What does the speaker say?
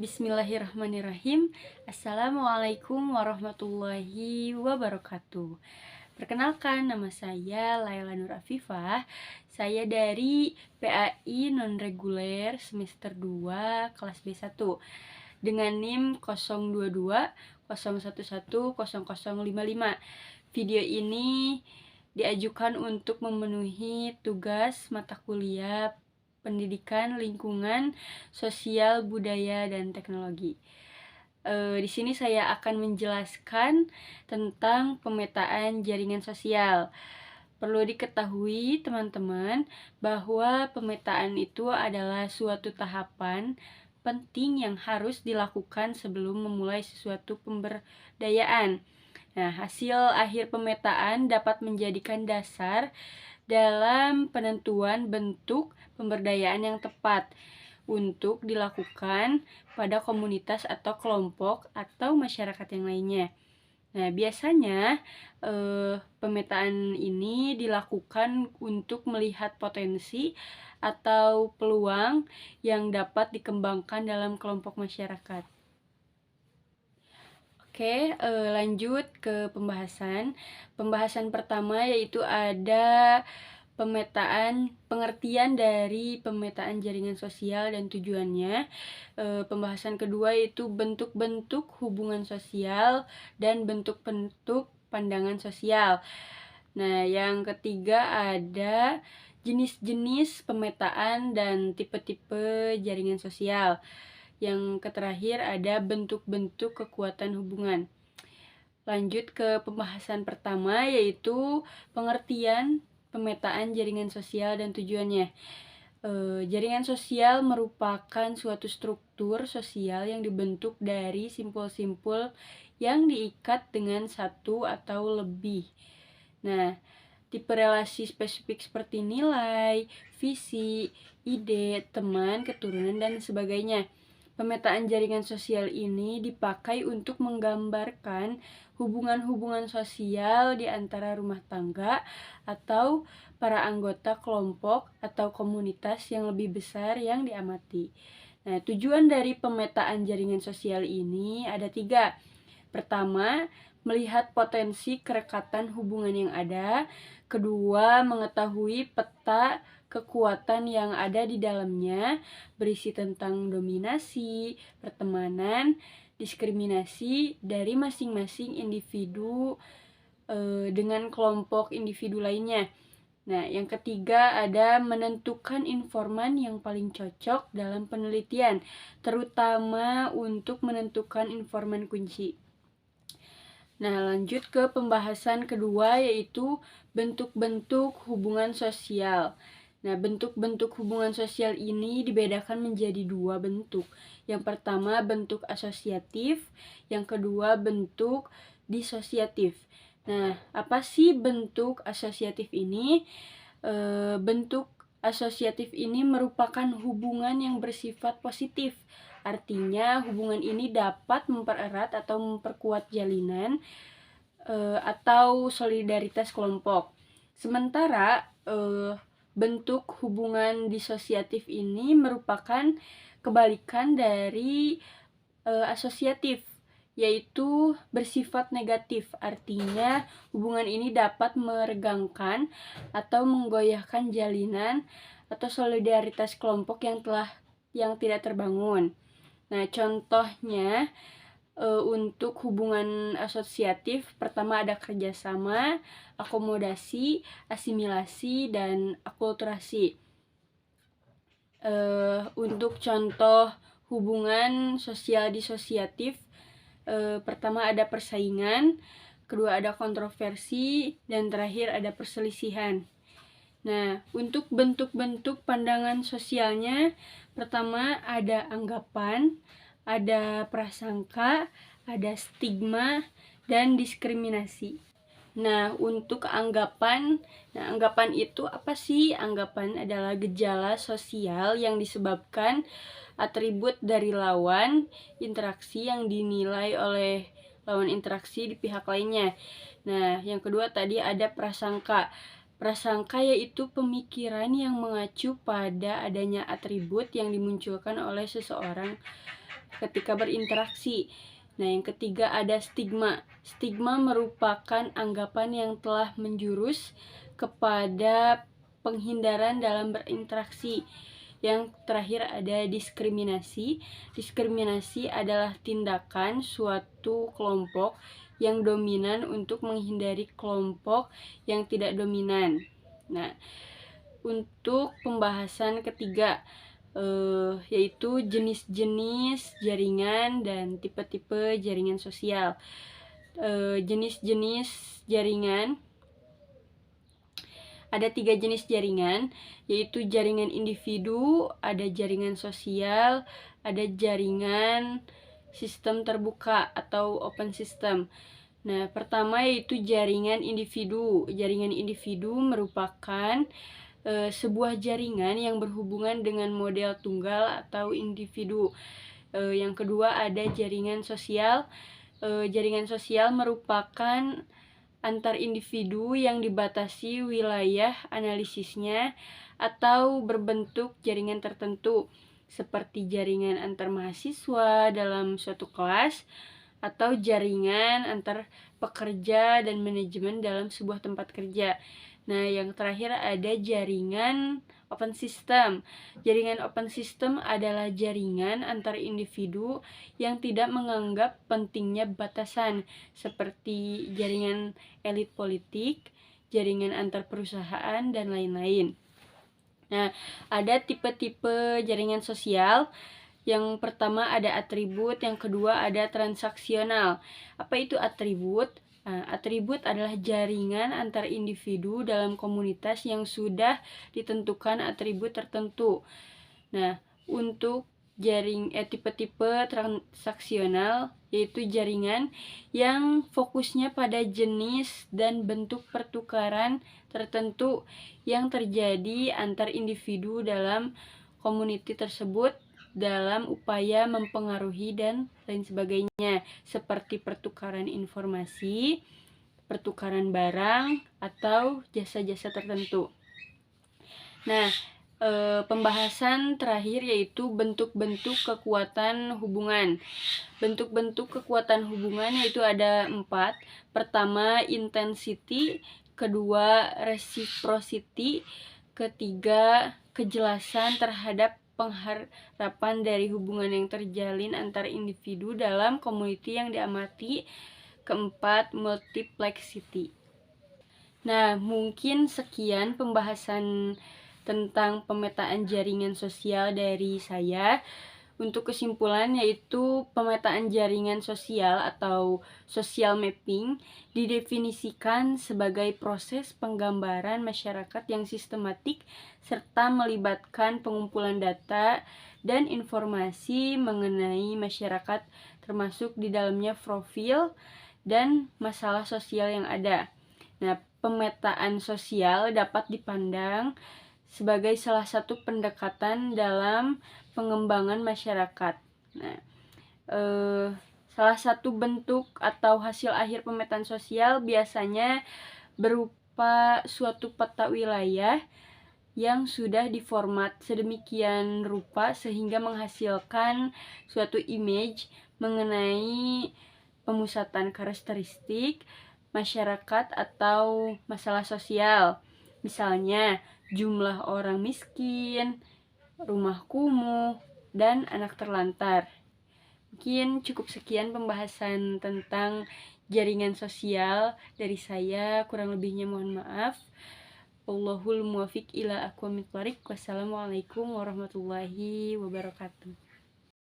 Bismillahirrahmanirrahim. Assalamualaikum warahmatullahi wabarakatuh. Perkenalkan, nama saya Laila Nur Afifah. Saya dari PAI non-reguler semester 2 kelas B1 dengan NIM 022 011 0055. Video ini diajukan untuk memenuhi tugas mata kuliah Pendidikan Lingkungan Sosial Budaya dan Teknologi. Di sini saya akan menjelaskan tentang pemetaan jaringan sosial. Perlu diketahui teman-teman bahwa pemetaan itu adalah suatu tahapan penting yang harus dilakukan sebelum memulai sesuatu pemberdayaan. Nah, hasil akhir pemetaan dapat menjadikan dasar dalam penentuan bentuk pemberdayaan yang tepat untuk dilakukan pada komunitas atau kelompok atau masyarakat yang lainnya. Nah, biasanya pemetaan ini dilakukan untuk melihat potensi atau peluang yang dapat dikembangkan dalam kelompok masyarakat. Oke, lanjut ke pembahasan. Pembahasan pertama yaitu ada pengertian dari pemetaan jaringan sosial dan tujuannya. Pembahasan kedua yaitu bentuk-bentuk hubungan sosial dan bentuk-bentuk pandangan sosial. Nah, yang ketiga ada jenis-jenis pemetaan dan tipe-tipe jaringan sosial. Yang terakhir ada bentuk-bentuk kekuatan hubungan. Lanjut ke pembahasan pertama yaitu pengertian pemetaan jaringan sosial dan tujuannya. Jaringan sosial merupakan suatu struktur sosial yang dibentuk dari simpul-simpul yang diikat dengan satu atau lebih. Nah, tipe relasi spesifik seperti nilai, visi, ide, teman, keturunan, dan sebagainya. Pemetaan jaringan sosial ini dipakai untuk menggambarkan hubungan-hubungan sosial di antara rumah tangga atau para anggota kelompok atau komunitas yang lebih besar yang diamati. Nah, tujuan dari pemetaan jaringan sosial ini ada 3. Pertama, melihat potensi kerekatan hubungan yang ada. Kedua, mengetahui peta kekuatan yang ada di dalamnya, berisi tentang dominasi, pertemanan, diskriminasi dari masing-masing individu dengan kelompok individu lainnya. Nah, yang ketiga ada menentukan informan yang paling cocok dalam penelitian, terutama untuk menentukan informan kunci. Nah, lanjut ke pembahasan kedua yaitu bentuk-bentuk hubungan sosial. Nah, bentuk-bentuk hubungan sosial ini dibedakan menjadi 2 bentuk. Yang pertama bentuk asosiatif, yang kedua bentuk disosiatif. Nah, apa sih bentuk asosiatif ini? Bentuk asosiatif ini merupakan hubungan yang bersifat positif. Artinya, hubungan ini dapat mempererat atau memperkuat jalinan atau solidaritas kelompok. Sementara bentuk hubungan disosiatif ini merupakan kebalikan dari asosiatif, yaitu bersifat negatif. Artinya, hubungan ini dapat meregangkan atau menggoyahkan jalinan atau solidaritas kelompok yang tidak terbangun. Nah, contohnya untuk hubungan asosiatif, pertama ada kerjasama, akomodasi, asimilasi, dan akulturasi. Untuk contoh hubungan sosial disosiatif, pertama ada persaingan, kedua ada kontroversi, dan terakhir ada perselisihan. Nah, untuk bentuk-bentuk pandangan sosialnya, pertama ada anggapan, ada prasangka, ada stigma, dan diskriminasi. Nah, untuk anggapan itu apa sih? Anggapan adalah gejala sosial yang disebabkan atribut dari lawan interaksi yang dinilai oleh lawan interaksi di pihak lainnya. Nah, yang kedua tadi ada prasangka. Prasangka yaitu pemikiran yang mengacu pada adanya atribut yang dimunculkan oleh seseorang ketika berinteraksi. Nah, yang ketiga ada stigma. Stigma merupakan anggapan yang telah menjurus kepada penghindaran dalam berinteraksi. Yang terakhir ada diskriminasi. Diskriminasi adalah tindakan suatu kelompok yang dominan untuk menghindari kelompok yang tidak dominan. Nah, untuk pembahasan ketiga yaitu jenis-jenis jaringan dan tipe-tipe jaringan sosial. Jenis-jenis jaringan, ada 3 jenis jaringan, yaitu jaringan individu, ada jaringan sosial, ada jaringan sistem terbuka atau open system. Nah, pertama yaitu jaringan individu. Jaringan individu merupakan sebuah jaringan yang berhubungan dengan model tunggal atau individu. Yang kedua ada jaringan sosial. Jaringan sosial merupakan antar individu yang dibatasi wilayah analisisnya atau berbentuk jaringan tertentu, seperti jaringan antar mahasiswa dalam suatu kelas atau jaringan antar pekerja dan manajemen dalam sebuah tempat kerja. Nah, yang terakhir ada jaringan open system. Jaringan open system adalah jaringan antar individu yang tidak menganggap pentingnya batasan, seperti jaringan elit politik, jaringan antar perusahaan, dan lain-lain. Nah, ada tipe-tipe jaringan sosial. Yang pertama ada atribut, yang kedua ada transaksional. Apa itu atribut? Atribut adalah jaringan antar individu dalam komunitas yang sudah ditentukan atribut tertentu. Nah, untuk tipe-tipe transaksional yaitu jaringan yang fokusnya pada jenis dan bentuk pertukaran tertentu yang terjadi antar individu dalam komuniti tersebut dalam upaya mempengaruhi dan lain sebagainya, seperti pertukaran informasi, pertukaran barang, atau jasa-jasa tertentu. Nah, pembahasan terakhir yaitu bentuk-bentuk kekuatan hubungan. Bentuk-bentuk kekuatan hubungan yaitu ada 4. Pertama, intensity. Kedua, reciprocity. Ketiga, kejelasan terhadap pengharapan dari hubungan yang terjalin antar individu dalam komuniti yang diamati. Keempat, multiplexity. Nah, mungkin sekian pembahasan tentang pemetaan jaringan sosial dari saya. Untuk kesimpulan yaitu pemetaan jaringan sosial atau social mapping didefinisikan sebagai proses penggambaran masyarakat yang sistematik serta melibatkan pengumpulan data dan informasi mengenai masyarakat, termasuk di dalamnya profil dan masalah sosial yang ada. Nah, pemetaan sosial dapat dipandang sebagai salah satu pendekatan dalam pengembangan masyarakat. Nah, salah satu bentuk atau hasil akhir pemetaan sosial biasanya berupa suatu peta wilayah yang sudah diformat sedemikian rupa sehingga menghasilkan suatu image mengenai pemusatan karakteristik masyarakat atau masalah sosial. Misalnya, jumlah orang miskin, rumah kumuh, dan anak terlantar. Mungkin cukup sekian pembahasan tentang jaringan sosial dari saya, kurang lebihnya mohon maaf. Wallahul muwaffiq ila aqwamit thoriq. Wassalamualaikum warahmatullahi wabarakatuh.